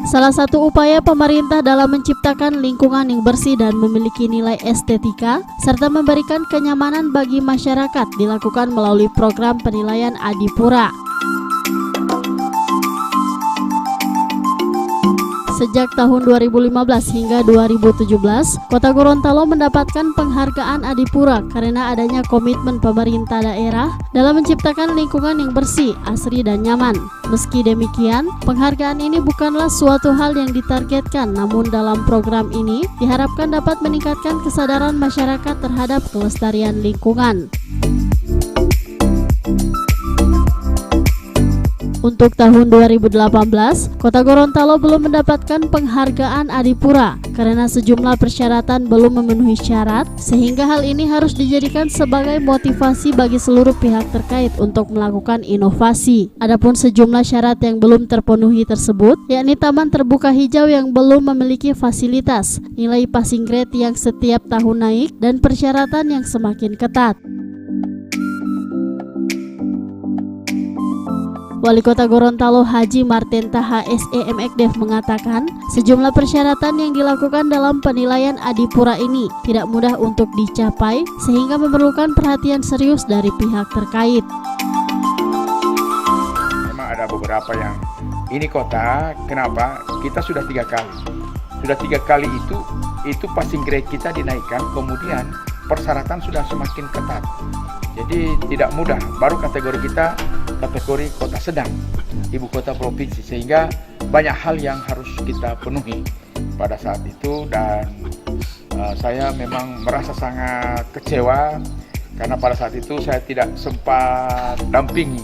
Salah satu upaya pemerintah dalam menciptakan lingkungan yang bersih dan memiliki nilai estetika serta memberikan kenyamanan bagi masyarakat dilakukan melalui program penilaian Adipura. Sejak tahun 2015 hingga 2017, Kota Gorontalo mendapatkan penghargaan Adipura karena adanya komitmen pemerintah daerah dalam menciptakan lingkungan yang bersih, asri, dan nyaman. Meski demikian, penghargaan ini bukanlah suatu hal yang ditargetkan, namun dalam program ini diharapkan dapat meningkatkan kesadaran masyarakat terhadap kelestarian lingkungan. Untuk tahun 2018, Kota Gorontalo belum mendapatkan penghargaan Adipura karena sejumlah persyaratan belum memenuhi syarat, sehingga hal ini harus dijadikan sebagai motivasi bagi seluruh pihak terkait untuk melakukan inovasi. Adapun sejumlah syarat yang belum terpenuhi tersebut, yakni taman terbuka hijau yang belum memiliki fasilitas, nilai passing grade yang setiap tahun naik, dan persyaratan yang semakin ketat. Wali Kota Gorontalo Haji Martin Taha SEMekDev mengatakan sejumlah persyaratan yang dilakukan dalam penilaian Adipura ini tidak mudah untuk dicapai sehingga memerlukan perhatian serius dari pihak terkait. Memang ada beberapa yang ini kota, kenapa? Kita sudah 3 kali. Sudah 3 kali itu passing grade kita dinaikkan, kemudian persyaratan sudah semakin ketat. Jadi tidak mudah, baru kategori kita kategori kota sedang, ibu kota provinsi, sehingga banyak hal yang harus kita penuhi pada saat itu. Dan saya memang merasa sangat kecewa karena pada saat itu saya tidak sempat dampingi.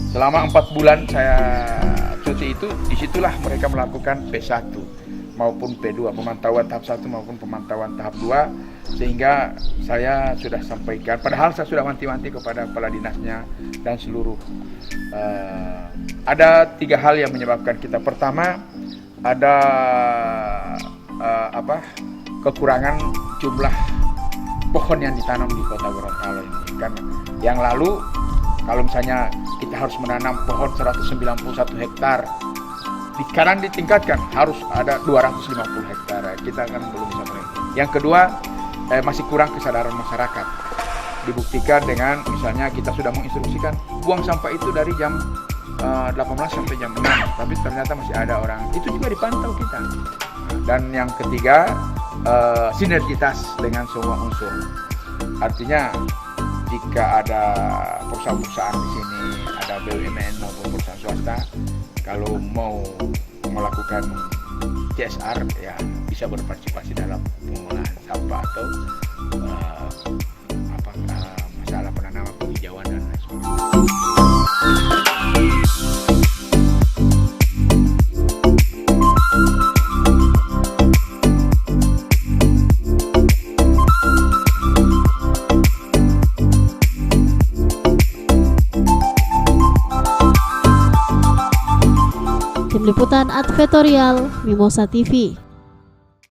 Selama 4 bulan saya cuti itu, disitulah mereka melakukan P1 maupun P2, pemantauan tahap 1 maupun pemantauan tahap 2, sehingga saya sudah sampaikan, padahal saya sudah wanti-wanti kepada kepala dinasnya dan seluruh. Ada 3 hal yang menyebabkan kita. Pertama, ada kekurangan jumlah pohon yang ditanam di Kota Gorontalo ini. Kan yang lalu, kalau misalnya kita harus menanam pohon 191 hektar, sekarang ditingkatkan harus ada 250 hektar. Kita kan belum bisa memenuhi. Yang kedua, masih kurang kesadaran masyarakat. Dibuktikan dengan misalnya kita sudah menginstruksikan buang sampah itu dari jam 18 sampai jam 6, tapi ternyata masih ada orang. Itu juga dipantau kita. Dan yang ketiga, sinergitas dengan semua unsur. Artinya jika ada perusahaan-perusahaan di sini, ada BUMN maupun perusahaan swasta, kalau mau melakukan CSR ya bisa berpartisipasi dalam pengolahan sampah atau masalah penanaman penghijauan dan lain sebagainya. Tim Liputan Advertorial Mimosa TV.